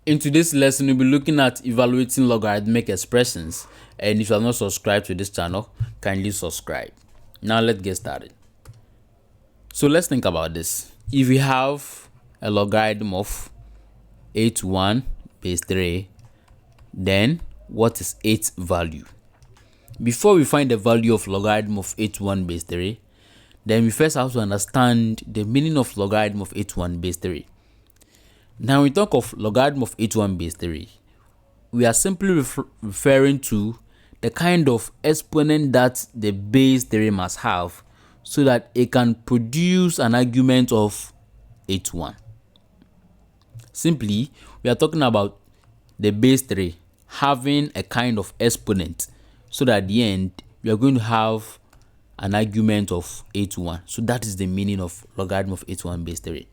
In today's lesson, we'll be looking at evaluating logarithmic expressions. And if you are not subscribed to this channel, kindly subscribe. Now let's get started. So let's think about this. If we have a logarithm of 81 base 3, then what is its value? Before we find the value of logarithm of 81 base 3, then we first have to understand the meaning of logarithm of 81 base 3. Now, when we talk of logarithm of 81 base 3, we are simply referring to the kind of exponent that the base 3 must have so that it can produce an argument of 81. Simply, we are talking about the base 3 having a kind of exponent so that at the end, we are going to have an argument of 81. So that is the meaning of logarithm of 81 base 3.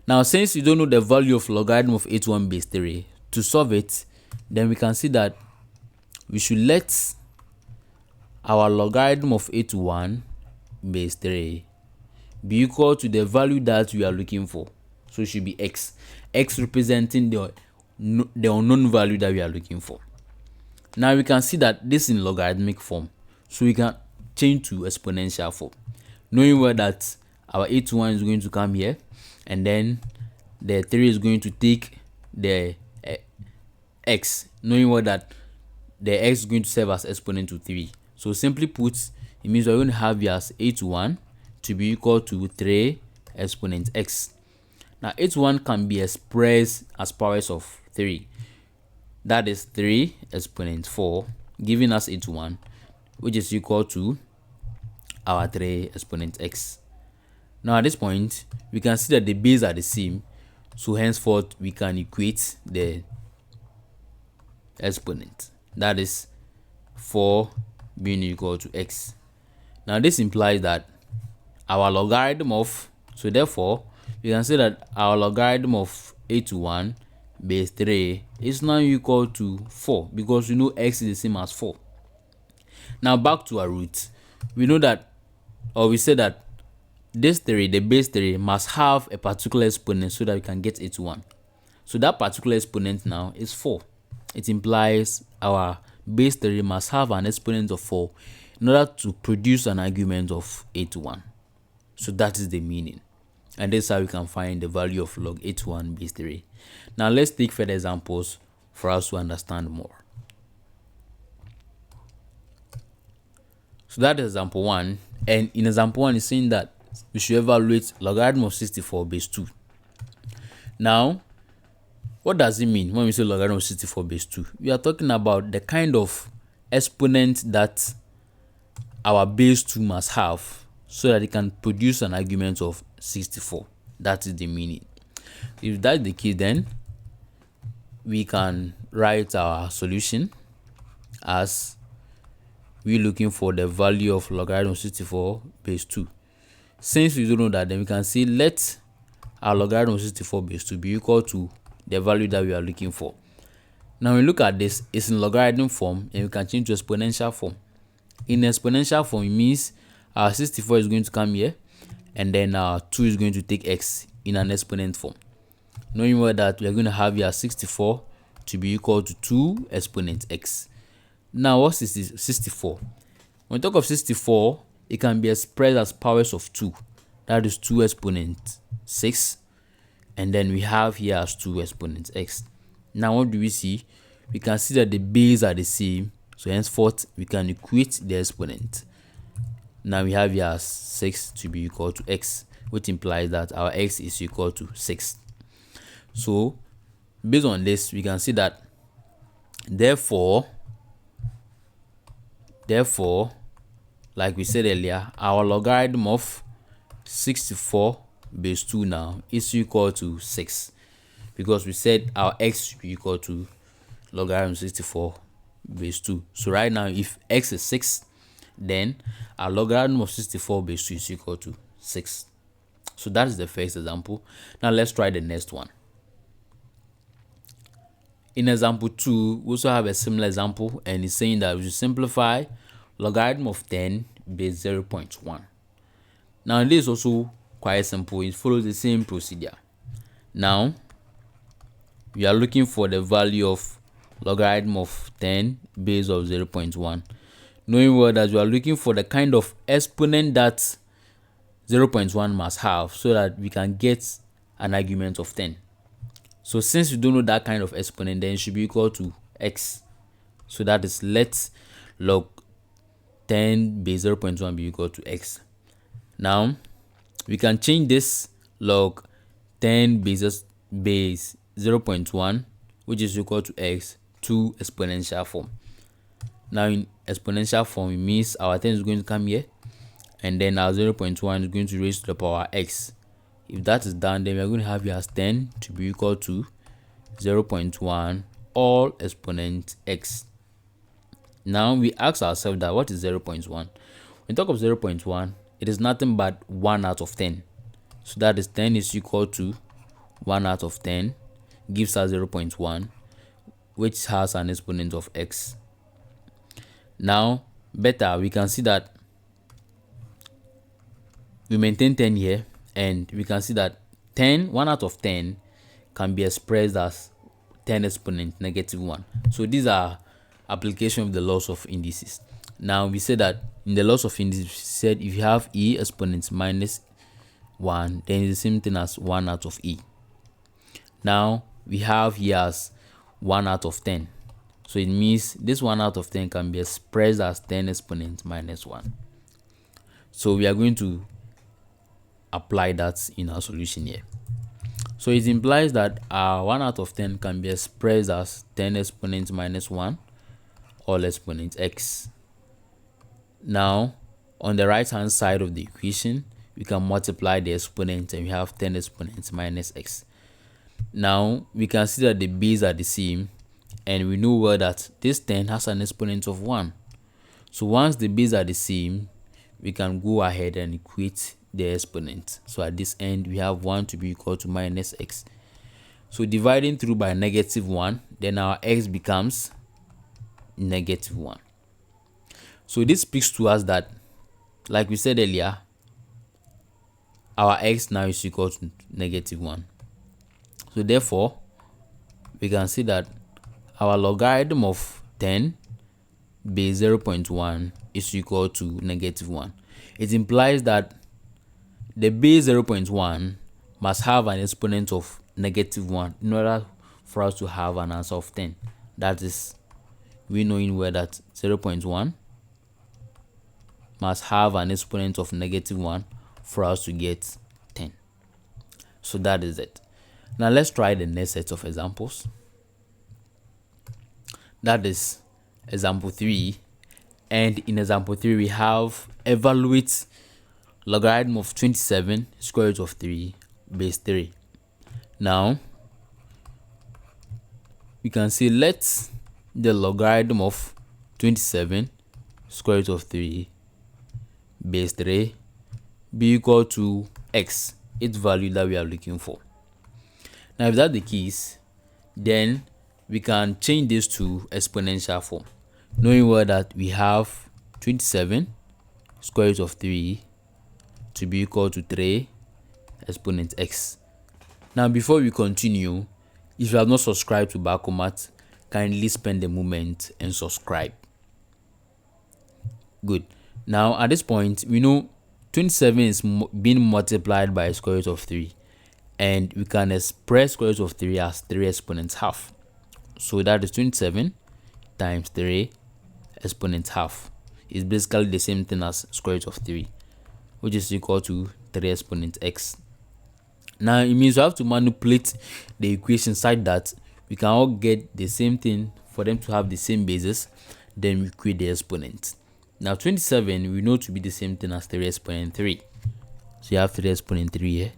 Now, since you don't know the value of logarithm of 81 base 3, to solve it, then we can see that we should let our logarithm of 81 base 3 be equal to the value that we are looking for. So it should be x representing the unknown value that we are looking for. Now we can see that this is in logarithmic form, so we can change to exponential form, knowing well that our 81 is going to come here, and then the 3 is going to take the x, knowing what that the x is going to serve as exponent to 3. So simply put, it means we're going to have here as 81 to be equal to 3 exponent x. Now 81 can be expressed as powers of 3. That is 3 exponent 4, giving us 81, which is equal to our 3 exponent x. Now at this point, we can see that the bases are the same, so henceforth we can equate the exponent. That is 4 being equal to x. Now this implies that our logarithm of, so therefore we can say that our logarithm of 81 base 3 is now equal to 4, because we know x is the same as 4. Now back to our root, we know that, or we say that this 3, the base 3, must have a particular exponent so that we can get 81. So that particular exponent now is 4. It implies our base 3 must have an exponent of 4 in order to produce an argument of 81. So that is the meaning. And this is how we can find the value of log 81 base 3. Now let's take further examples for us to understand more. So that is example 1. And in example 1, it's saying that we should evaluate logarithm of 64 base 2. Now, what does it mean when we say logarithm of 64 base 2? We are talking about the kind of exponent that our base 2 must have so that it can produce an argument of 64. That is the meaning. If that's the case, then we can write our solution as we're looking for the value of logarithm of 64 base 2. Since we don't know that, then we can say let our logarithm of 64 base 2 be equal to the value that we are looking for. Now when we look at this, it's in logarithm form, and we can change to exponential form. In exponential form, it means our 64 is going to come here, and then our 2 is going to take x in an exponent form. Knowing well that we are going to have here 64 to be equal to 2 exponent x. Now what is this 64? When we talk of 64, it can be expressed as powers of 2. That is 2 exponent 6. And then we have here as 2 exponent x. Now what do we see? We can see that the bases are the same. So henceforth, we can equate the exponent. Now we have here as 6 to be equal to x, which implies that our x is equal to 6. So based on this, we can see that therefore, like we said earlier, our logarithm of 64 base 2 now is equal to 6, because we said our x should be equal to logarithm 64 base 2. So right now, if x is 6, then our logarithm of 64 base 2 is equal to 6. So that is the first example. Now let's try the next one. In example 2, we also have a similar example, and it's saying that we should simplify logarithm of 10 base 0.1. Now this is also quite simple. It follows the same procedure. Now we are looking for the value of logarithm of 10 base of 0.1, knowing well that we are looking for the kind of exponent that 0.1 must have so that we can get an argument of 10. So since we don't know that kind of exponent, then it should be equal to x. So that is, let log 10 base 0.1 be equal to x. Now we can change this log 10 base 0.1, which is equal to x, to exponential form. Now in exponential form, it means our 10 is going to come here, and then our 0.1 is going to raise to the power x. If that is done, then we are going to have here as 10 to be equal to 0.1 all exponent x. Now we ask ourselves that what is 0.1? When we talk of 0.1, it is nothing but 1 out of 10. So that is 10 is equal to 1 out of 10, gives us 0.1, which has an exponent of x. Now better, we can see that we maintain 10 here, and we can see that 1 out of 10 can be expressed as 10 exponent -1. So these are application of the laws of indices. Now we say that in the laws of indices, we said if you have e exponents -1, then it's the same thing as 1 out of e. Now we have here as 1 out of 10. So it means this 1 out of 10 can be expressed as 10 exponents -1. So we are going to apply that in our solution here. So it implies that our 1 out of 10 can be expressed as 10 exponents -1 all exponent x. Now on the right hand side of the equation, we can multiply the exponents, and we have 10 exponents -x. Now we can see that the base are the same, and we know well that this 10 has an exponent of 1. So once the base are the same, we can go ahead and equate the exponent. So at this end, we have 1 to be equal to -x. So dividing through by -1, then our x becomes -1. So this speaks to us that, like we said earlier, our x now is equal to -1. So therefore, we can see that our logarithm of 10 base 0.1 is equal to -1. It implies that the base 0.1 must have an exponent of -1 in order for us to have an answer of 10. That is, we knowing well that 0.1 must have an exponent of -1 for us to get 10. So that is it. Now let's try the next set of examples. That is example 3. And in example 3, we have evaluate logarithm of 27 square root of 3 base 3. Now we can say let the logarithm of 27 square root of 3 base 3 be equal to x, its value that we are looking for. Now if that's the case, then we can change this to exponential form, knowing well that we have 27 square root of 3 to be equal to 3 exponent x. Now before we continue, if you have not subscribed to BakoMaths, kindly spend a moment and subscribe. Good. Now at this point, we know 27 is being multiplied by square root of 3, and we can express square root of 3 as 3 exponents half. So that is 27 times 3 exponents half. It's basically the same thing as square root of 3, which is equal to 3 exponent x. Now it means we have to manipulate the equation such that we can all get the same thing for them to have the same basis, then we create the exponent. Now 27 we know to be the same thing as 3 exponent 3. So you have 3 exponent 3 here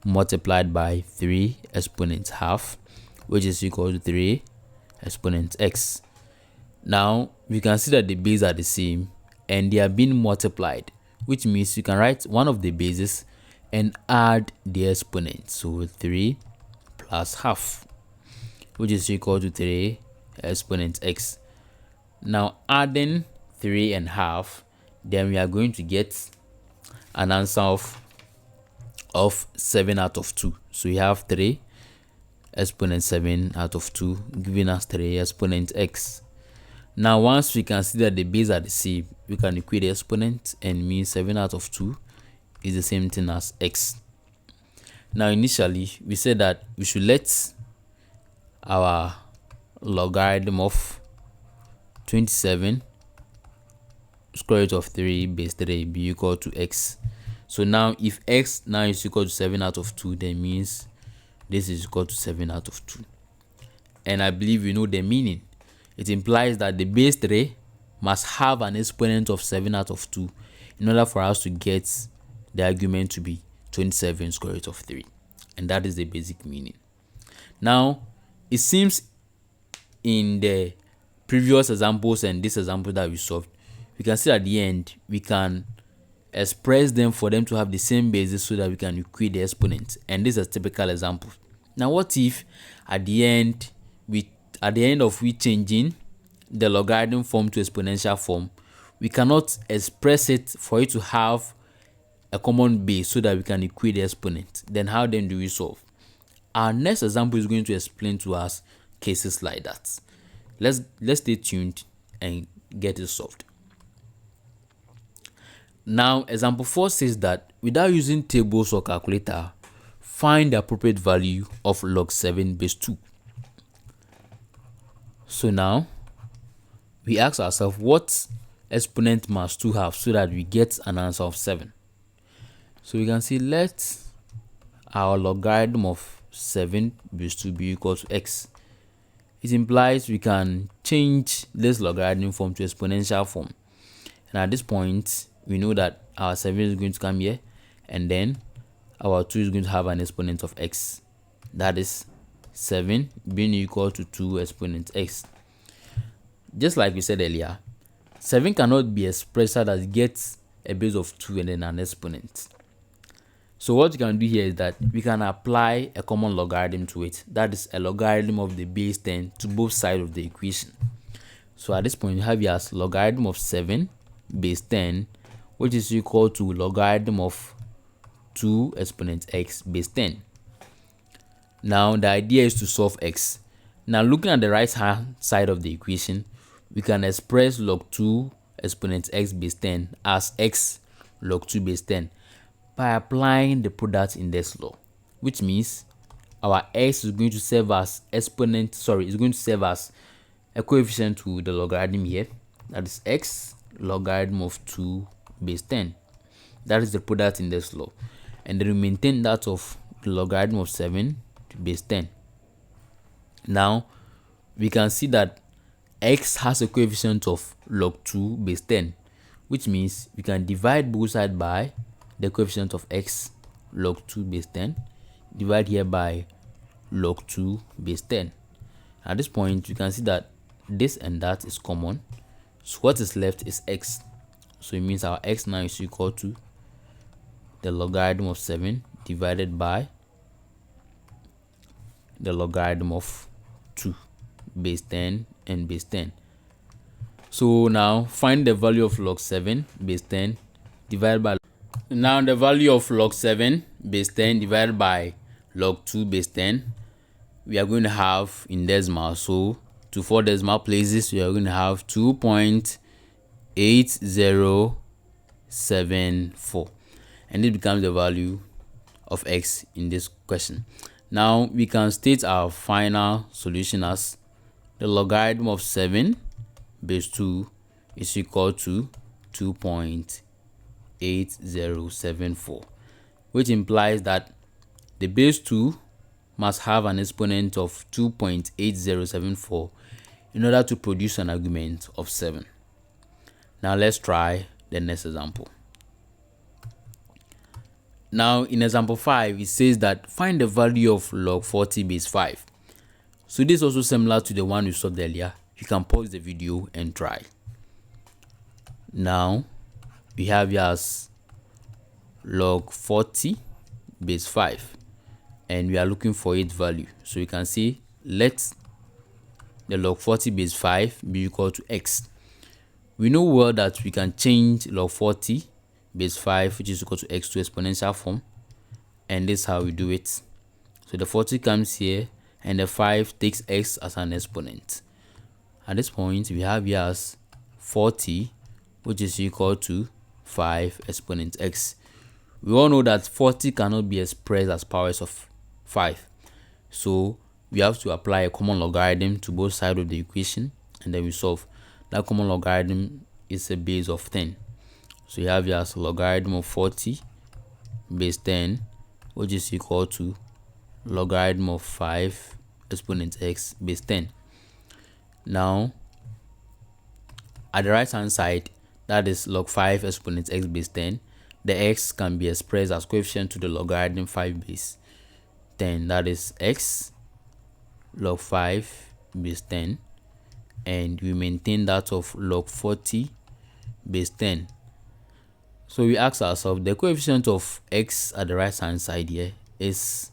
multiplied by 3 exponent half, which is equal to 3 exponent x. Now we can see that the bases are the same and they are being multiplied, which means you can write one of the bases and add the exponent. So 3 plus half, which is equal to 3 exponent x. Now adding 3 and half, then we are going to get an answer of 7 out of 2. So we have 3 exponent 7 out of 2, giving us 3 exponent x. Now once we can see that the base are the same, we can equate the exponent and mean 7 out of 2 is the same thing as x. Now initially we said that we should let our logarithm of 27 square root of 3 base 3 be equal to x. So now if x now is equal to 7 out of 2, that means this is equal to 7 out of 2. And I believe you know the meaning. It implies that the base 3 must have an exponent of 7 out of 2 in order for us to get the argument to be 27 square root of 3. And that is the basic meaning. Now, it seems in the previous examples and this example that we solved, we can see at the end, we can express them for them to have the same basis so that we can equate the exponent. And this is a typical example. Now, what if at the end of we changing the logarithm form to exponential form, we cannot express it for it to have a common base so that we can equate the exponent? Then how then do we solve? Our next example is going to explain to us cases like that. Let's stay tuned and get it solved. Now, example 4 says that without using tables or calculator, find the appropriate value of log 7 base 2. So now, we ask ourselves what exponent must 2 have so that we get an answer of 7. So we can see let our logarithm of 7 base 2 be equal to x. It implies we can change this logarithm form to exponential form. And at this point, we know that our 7 is going to come here, and then our 2 is going to have an exponent of x. That is 7 being equal to 2 exponent x. Just like we said earlier, 7 cannot be expressed as gets a base of 2 and then an exponent. So what we can do here is that we can apply a common logarithm to it. That is a logarithm of the base 10 to both sides of the equation. So at this point, you have here as logarithm of 7 base 10, which is equal to logarithm of 2 exponent x base 10. Now the idea is to solve x. Now looking at the right hand side of the equation, we can express log 2 exponent x base 10 as x log 2 base 10 by applying the product index law, which means our x is going to serve as is going to serve as a coefficient to the logarithm here. That is x logarithm of 2 base 10. That is the product index law. And then we maintain that of the logarithm of 7 to base 10. Now, we can see that x has a coefficient of log 2 base 10, which means we can divide both sides by the coefficient of x log 2 base 10, divide here by log 2 base 10. At this point, you can see that this and that is common. So what is left is x. So it means our x now is equal to the logarithm of 7 divided by the logarithm of 2 base 10 and base 10. So now find the value of log 7 base 10 divided by the value of log 7 base 10 divided by log 2 base 10, we are going to have in decimal. So to 4 decimal places, we are going to have 2.8074, and it becomes the value of x in this question. Now we can state our final solution as the logarithm of 7 base 2 is equal to 2.8074, which implies that the base 2 must have an exponent of 2.8074 in order to produce an argument of 7. Now let's try the next example. Now in example 5, it says that find the value of log 40 base 5. So this is also similar to the one we solved earlier. You can pause the video and try. Now we have here as log 40 base 5, and we are looking for its value. So you can see let the log 40 base 5 be equal to x. We know well that we can change log 40 base 5, which is equal to x, to exponential form, and this is how we do it. So the 40 comes here, and the 5 takes x as an exponent. At this point, we have here as 40, which is equal to 5 exponent x. We all know that 40 cannot be expressed as powers of 5. So we have to apply a common logarithm to both sides of the equation, and then we solve. That common logarithm is a base of 10. So you have here as logarithm of 40 base 10, which is equal to logarithm of 5 exponent x base 10. Now, at the right hand side, that is log 5 exponent x base 10, the x can be expressed as coefficient to the logarithm 5 base 10, that is x log 5 base 10, and we maintain that of log 40 base 10. So we ask ourselves, the coefficient of x at the right hand side here is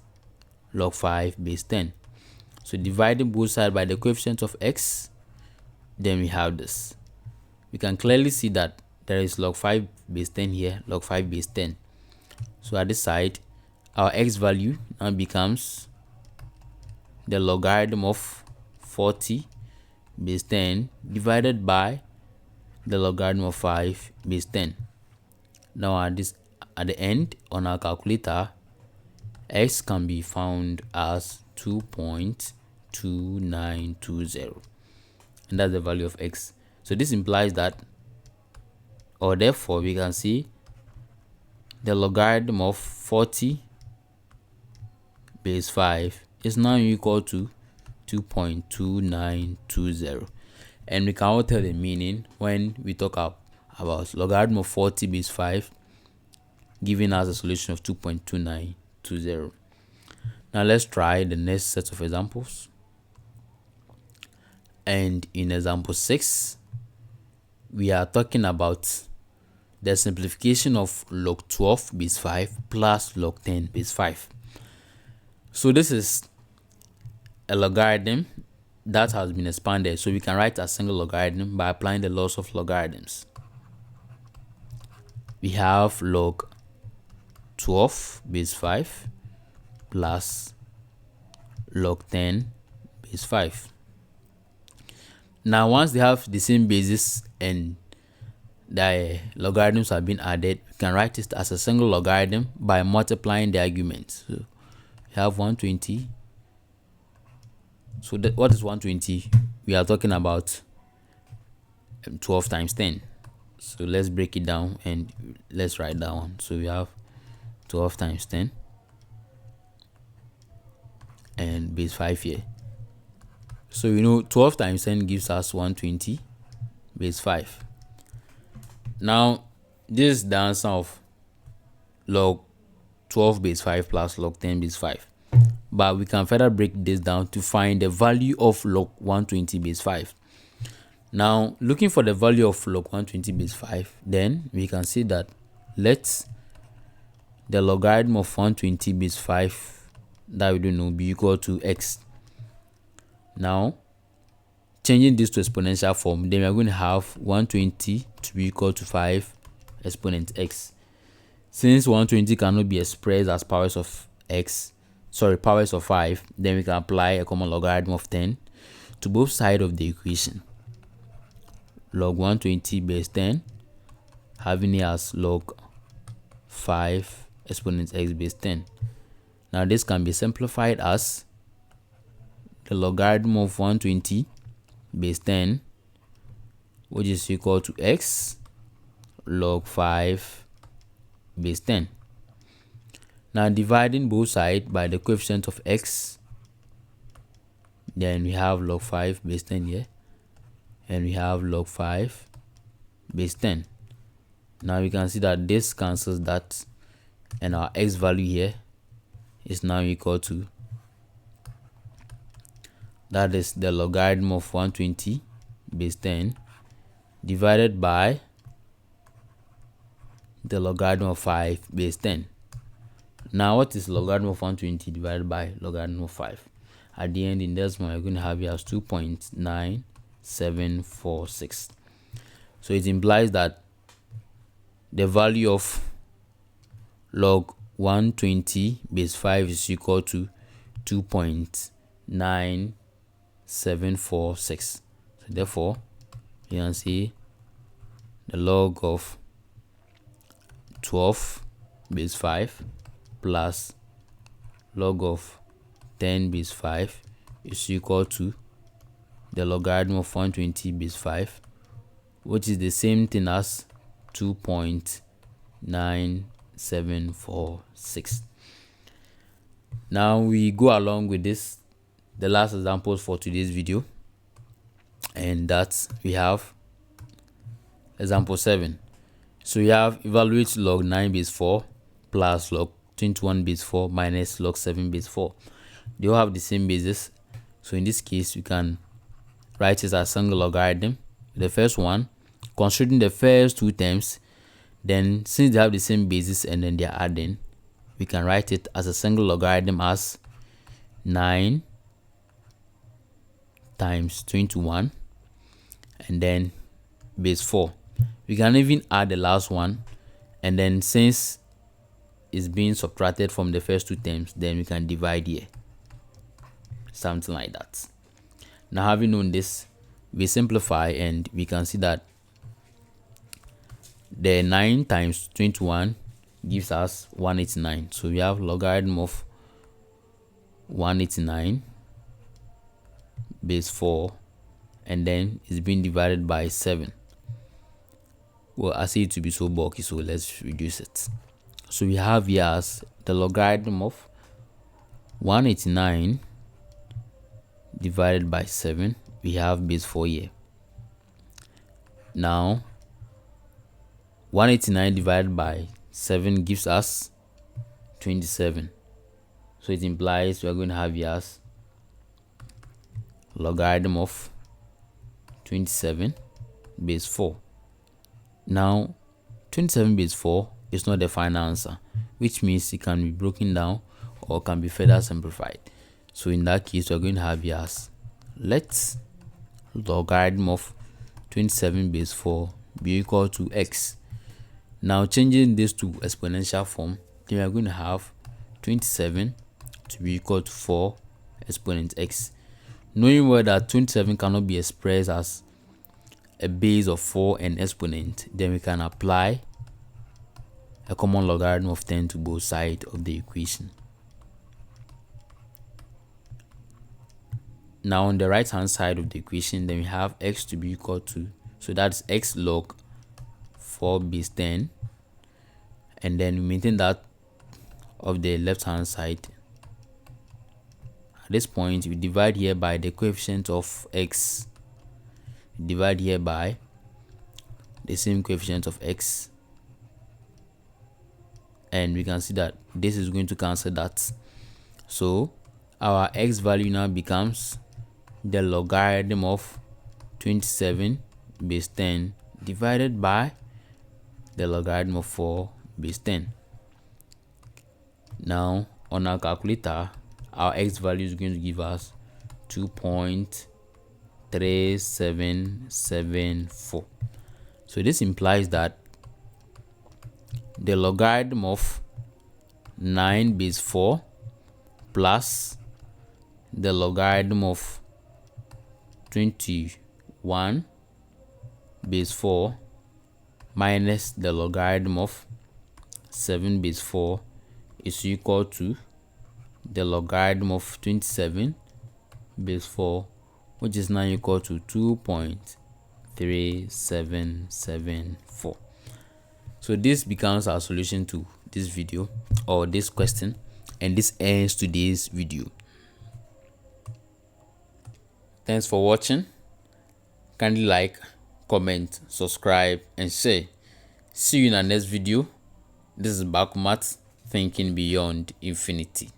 log 5 base 10. So dividing both sides by the coefficient of x, then we have this. We can clearly see that there is log 5 base 10 here, log 5 base 10. So at this side, our x value now becomes the logarithm of 40 base 10 divided by the logarithm of 5 base 10. Now at the end, on our calculator, x can be found as 2.2920, and that's the value of x. So this implies that, or therefore we can see the logarithm of 40 base 5 is now equal to 2.2920, and we can all tell the meaning when we talk about logarithm of 40 base 5 giving us a solution of 2.2920. Now let's try the next set of examples. And in example 6, we are talking about the simplification of log 12 base 5 plus log 10 base 5. So this is a logarithm that has been expanded, so we can write a single logarithm by applying the laws of logarithms. We have log 12 base 5 plus log 10 base 5. Now once they have the same basis and the logarithms have been added, we can write it as a single logarithm by multiplying the arguments. So we have 120. So what is 120? We are talking about 12 times 10. So let's break it down and let's write that one. So we have 12 times 10 and base 5 here. So 12 times 10 gives us 120 base 5. Now this is the answer of log 12 base 5 plus log 10 base 5. But we can further break this down to find the value of log 120 base 5. Now, looking for the value of log 120 base 5, then we can see that let the logarithm of 120 base 5 that we don't know be equal to x. Now, changing this to exponential form, then we are going to have 120 to be equal to 5 exponent x. Since 120 cannot be expressed as powers of 5, then we can apply a common logarithm of 10 to both sides of the equation. Log 120 base 10, having it as log 5 exponent x base 10. Now this can be simplified as the logarithm of 120 base 10, which is equal to x log 5 base 10. Now dividing both sides by the coefficient of x, then we have log 5 base 10 here, and we have log 5 base 10. Now we can see that this cancels that, and our x value here is now equal to, that is the logarithm of 120 base 10 divided by the logarithm of 5 base 10. Now what is logarithm of 120 divided by logarithm of 5? At the end, in decimal, we're going to have here as 2.9746. So it implies that the value of log 120 base 5 is equal to 2.9746. 9746. So therefore you can see the log of 12 base 5 plus log of 10 base 5 is equal to the logarithm of 120 base 5, which is the same thing as 2.9746. Now we go along with this, the last examples for today's video, and that we have example 7. So we have evaluate log 9 base 4 plus log 21 base 4 minus log 7 base 4. They all have the same basis, so in this case we can write it as a single logarithm. The first one, considering the first two terms, then since they have the same basis and then they are adding, we can write it as a single logarithm as 9 times 21 and then base 4. We can even add the last one, and then since it's being subtracted from the first two terms, then we can divide here, something like that. Now having known this, we simplify and we can see that the 9 times 21 gives us 189. So we have logarithm of 189 base 4 and then it's being divided by 7. Well, I see it to be so bulky, so let's reduce it. So we have here as the logarithm of 189 divided by 7. We have base 4 here. Now 189 divided by 7 gives us 27. So it implies we are going to have here as logarithm of 27 base 4. Now 27 base 4 is not the final answer, which means it can be broken down or can be further simplified. So in that case, we're going to have here as let logarithm of 27 base 4 be equal to x. Now changing this to exponential form, then we are going to have 27 to be equal to 4 exponent x. Knowing well that 27 cannot be expressed as a base of 4 and exponent, then we can apply a common logarithm of 10 to both sides of the equation. Now on the right hand side of the equation, then we have x to be equal to, so that's x log 4 base 10, and then we maintain that of the left hand side. At this point, we divide here by the coefficient of x, divide here by the same coefficient of x, and we can see that this is going to cancel that. So our x value now becomes the logarithm of 27 base 10 divided by the logarithm of 4 base 10. Now on our calculator, our x value is going to give us 2.3774. So this implies that the logarithm of 9 base 4 plus the logarithm of 21 base 4 minus the logarithm of 7 base 4 is equal to the logarithm of 27 base 4, which is now equal to 2.3774. So this becomes our solution to this video or this question, and this ends today's video. Thanks for watching. Kindly like, comment, subscribe and share. See you in our next video. This is BakoMaths, thinking beyond infinity.